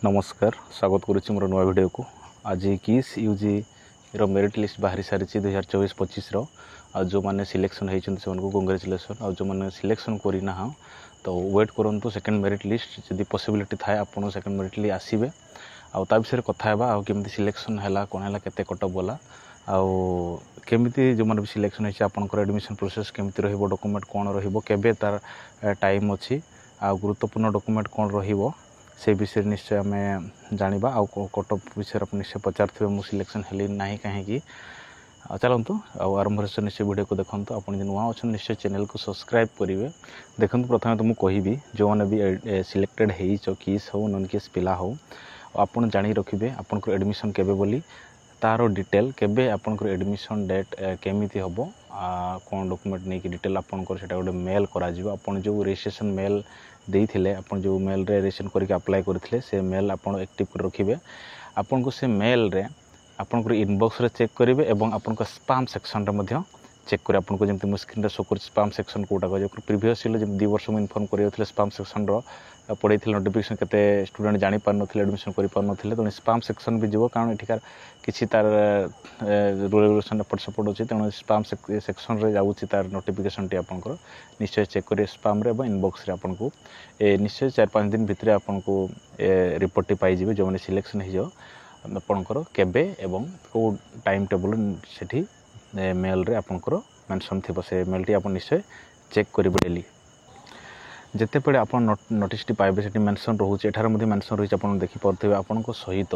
नमस्कार स्वागत करुच्ची मोर नुआ वीडियो को। आज किस यूजी रो मेरिट लिस्ट बाहरी सारी 2024-25 जो मैंने सिलेक्शन होती को कंग्रेचुलेसन। जो मैंने सिलेक्शन करना तो वेट करूँ सेकेंड मेरिट लिस्ट जदि पॉसिबिलिटी थाए आपन सेकेंड मेरिट लिस्ट आसबे आ विषय कथा केमी सिलेक्शन है कौन है केते कटअप गला आमती जो मैंने भी सिलेक्शन होती आपंकर एडमिशन प्रोसेस केमती डॉक्यूमेंट कौन रेबे तार टाइम अच्छी आ गुरुत्वपूर्ण डॉक्यूमेंट कौन रो से विषय निश्चय आम जाना कटअप विषय आप निश्चय पचारे मुझे सिलेक्शन है ना कहीं चलतु आरंभ निश्चय वीडियो को देखो। आप नुआ अच्छा निश्चय चैनल को सब्सक्राइब करेंगे। देखो प्रथम तो मुझे कहि जो मैंने भी सिलेक्टेड हो किस हो नन किस पिला हो आप जाणी रखिए आपंकर एडमिशन केबे बोली तार डिटेल केबे आपंकर एडमिशन डेट केमिति हम कौन डॉक्यूमेंट नहीं कि डिटेल आपंकर सेटा गोटे मेल करा आपन जो रजिस्ट्रेशन मेल देइथिले आपन जो मेल रे रजिस्ट्रेशन करके अप्लाई करथिले से मेल आपन एक्टिव कर रखिबे। आपन को से मेल रे आपन को इनबॉक्स रे चेक करिवे एवं आपन को स्पैम सेक्शन रे मध्ये चेक करे। आपन को जेमति मो स्क्रीन रे शो कर स्पैम सेक्शन कोटा को जो प्रीवियसली जेम 2 वर्ष में इन्फॉर्म करियोथिले स्पैम सेक्शन रो पड़े नोटिफिकेशन केते स्टूडेंट जानी पार नथिले एडमिशन करि पार नथिले तो स्पैम सेक्शन भी जीवो कारण एठिकार किछि तार रूल रेगुलेशन एपट सपोर्ट अछि तेणु स्पैम सेक्शन रे जाउछि तार नोटिफिकेशन टी आपनकर निश्चय चेक करिए स्पैम रे इनबॉक्स रे आपन को निश्चय 4-5 दिन भितर आपन को रिपोर्ट टी पाई जिवे जो माने सिलेक्शन हे जो आपनकर केबे एवं को टाइम टेबल सेठी मेल रे आपनकर मेंशन थिबो से मेल टी आपन निश्चय चेक करिवे डेली जिते बड़े आप नोटिस टी पाइबे से मेंशन रोचे एठार मध्य मेंशन रही आपन देखि परथिबे आपन को सहित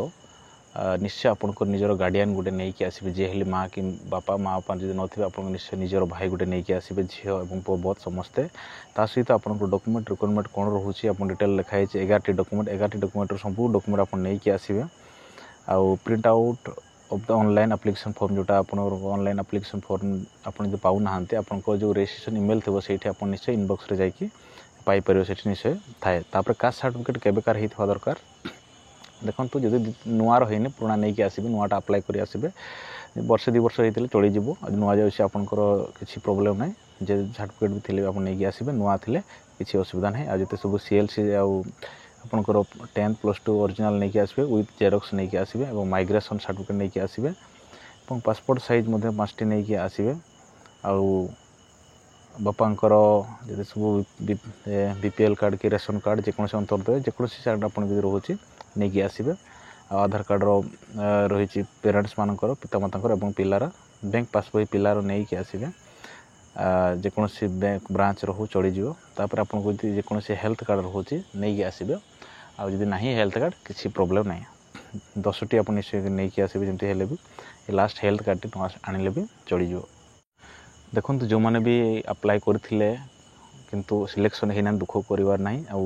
निश्चय आपन को निजर गार्डियन गुटे नहीं कि आसीबे जे हेली माँ कि बापा माँ बापा जदि नथिबे आपन निश्चय निजर भाई गुटे नहीं कि आसीबे झियो एवं पुओ बहुत समस्ते ता सहित आपन को डॉक्यूमेंट रिक्वायरमेंट कोन रहउची आपन डिटेल लिखा है 11टी डॉक्यूमेंट संपू डॉक्यूमेंट आपन नहीं कि आसीबे आ print out of the online application form जोटा आपन ऑनलाइन एप्लिकेशन फॉर्म आपन जो पाउ नाहंते आपन को जो रजिस्ट्रेशन ईमेल थिबो सेठी आपन निश्चय इनबॉक्स रे जाई पाई परियो सेठी निश्चय थाए। तापर कास्ट सर्टिफिकेट केबेकार हेइथवा दरकार देखंतु जदि नुआ रहिने पुराना नहीं कि आसीबे नुआटा अप्लाई करि आसीबे वर्षे 2 वर्ष हेतिले चली जिवो नुआ जाउसी आपनकर किछि प्रॉब्लम नै जे सर्टिफिकेट भी थिले आपन नहीं कि आसीबे नुआ थिले किछि असुविधा नै आ जते सब सीएलसी आ आपनकर 10th + 2 ओरिजिनल नहीं कि आसीबे विथ जेरॉक्स नहीं कि आसीबे एवं माइग्रेशन सर्टिफिकेट नहीं कि आसीबे एवं पासपोर्ट साइज मध्ये 5टी नहीं कि आसीबे आ बापांकर जदि सब बीपीएल कार्ड कि रेशन कार्ड जेकोसी अंतर्गत जेकोसी कार्ड आपन जदि रहउची नहीं कि आसीबे आधार कार्ड रो रही पेरेंट्स मानकर पितामातांकर एवं पिलार बैंक पासबुक पिलार नहीं कि आसीबे जेकोसी बैंक ब्रांच रहू चली जिवो। तापर आपन को जेकोसी हेल्थ कार्ड रहउची नहीं कि आसीबे आ जदि नाही हेल्थ कार्ड किछि प्रॉब्लम नाही 10टी आपन निश्चय नहीं कि आसीबे जेमति हेले भी लास्ट हेल्थ कार्ड टी आनिले भी चली जिवो। देखो जो मैंने भी अप्लाई करथिले किंतु सिलेक्शन होना दुख करिवार नाही आ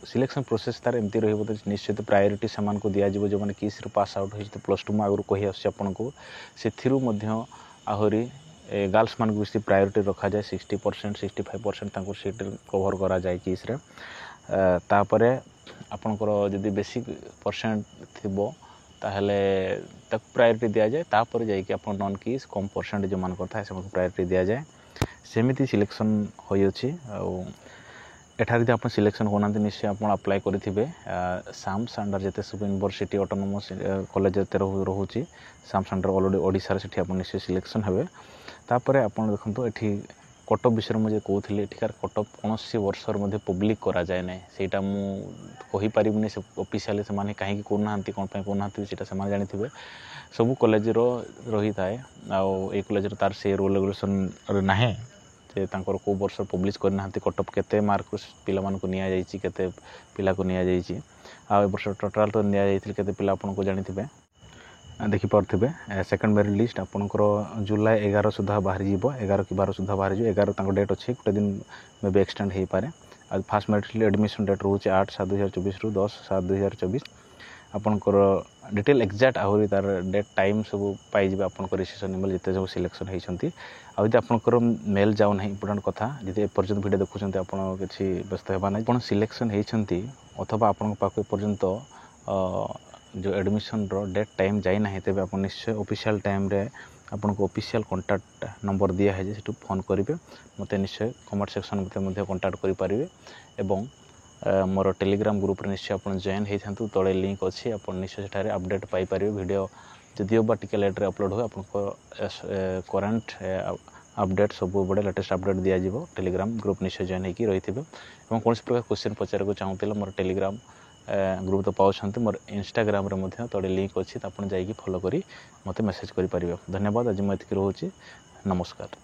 सिलेक्शन प्रोसेस तार एमती रहिबो तो निश्चित प्रायोरिटी समान को दिया जिवो जो माने किस रो पास आउट होइछ +2 में आगु कहि आछ आपन को सेथिरु मध्य आहुरी गर्ल्स मान को बेसी प्रायोरिटी रखा जाए 60% 65% तांको सीट कवर करा जाए किस रे तापरे आपनकर जदी बेसिक परसेंट थिबो ताहले तक प्रायोरिटी दिया जाए तापर जाई कि आपन नॉन कीस कम परसेंट जो मान करथा से प्रायोरिटी दिया जाए सेमिति सिलेक्शन होई अछि आ एठार जे आपन सिलेक्शन होनांते निश्चय आपन अप्लाई करिथिबे साम स्टैंडर्ड जते सब यूनिवर्सिटी ऑटोनोमस कॉलेज जते रहउची साम स्टैंडर्ड ऑलरेडी ओडिसा रे सेठी आपन निश्चय सिलेक्शन हेबे। तापरे आपन देखंतो एठी कटअप विषय मुझे कहूली एठिकार कटअप कौन सी वर्षर मध्य पब्लिक करा जाए ना सेटा मु कहि परिबनी से ऑफिशियली से माने काहे कि करना हंती कोन पय करना हंती सेटा समान जानिथिबे सब कॉलेज रो रही थाए आ ए कॉलेज रो तार से रूल रेगुलेशन रे नाहे जे तांकर को वर्ष पब्लिश करना हंती कटअप केते मार्क पिला मान को निया जाईची केते पिला को निया जाईची आ ए वर्ष टोटल तो निया जाईथिल केते पिला आपन को जानिथिबे देखि पारथिबे सेकंड मेरिट लिस्ट आपनकर जुलाई 11 सुधा बाहर जीवो 11 कि 12 सुधा बाहर जीवो 11 तांको डेट अछि गोटे दिन में भी एक्सटेंड हे पारे आ फर्स्ट मेरिट एडमिशन डेट रहउछि 8/7/2024 रु 10/7/2024 आपनकर डिटेल एग्जैक्ट आहुरी तार डेट टाइम सब पाई जिबे आपनकर रजिस्ट्रेशन ईमेल जते सब सिलेक्शन हेइछंती आ जदि आपनकर मेल जाउ नाही इंपोर्टेंट कथा जदि पर्यंत वीडियो देखुछंती आपन किछि व्यस्त हेबा नाही पण सिलेक्शन हेइछंती अथवा आपन पाखो पर्यंत जो एडमिशन रो डेट टाइम जाई ना तेबे आप निश्चय ऑफिशियल टाइम रे आपन को ऑफिशियल कांटेक्ट नंबर दिया है जे सेटु फोन करिवे मते निश्चय कमेंट सेक्शन मते कांटेक्ट करि परिवे एवं मोर टेलीग्राम ग्रुप निश्चय आप जॉइन होता तले लिंक अच्छी आप निश्चय से अपडेट पाइपर वीडियो जदिव बा टिके लेट्रे अपलोड हुए आपको करेन्ट अपडेट सब बड़े लेटेस्ट अपडेट दिज्व टेलीग्राम ग्रुप निश्चय जॉइन होगी रही थे कौन प्रकार क्वेश्चन पचार को चाहूँगा मोर टेलीग्राम ग्रुप तो पाँच मोर इंस्टाग्राम तले लिंक अच्छी आप जा फॉलो करी मत मेसेज करें। धन्यवाद। आज मुझे रोचे नमस्कार।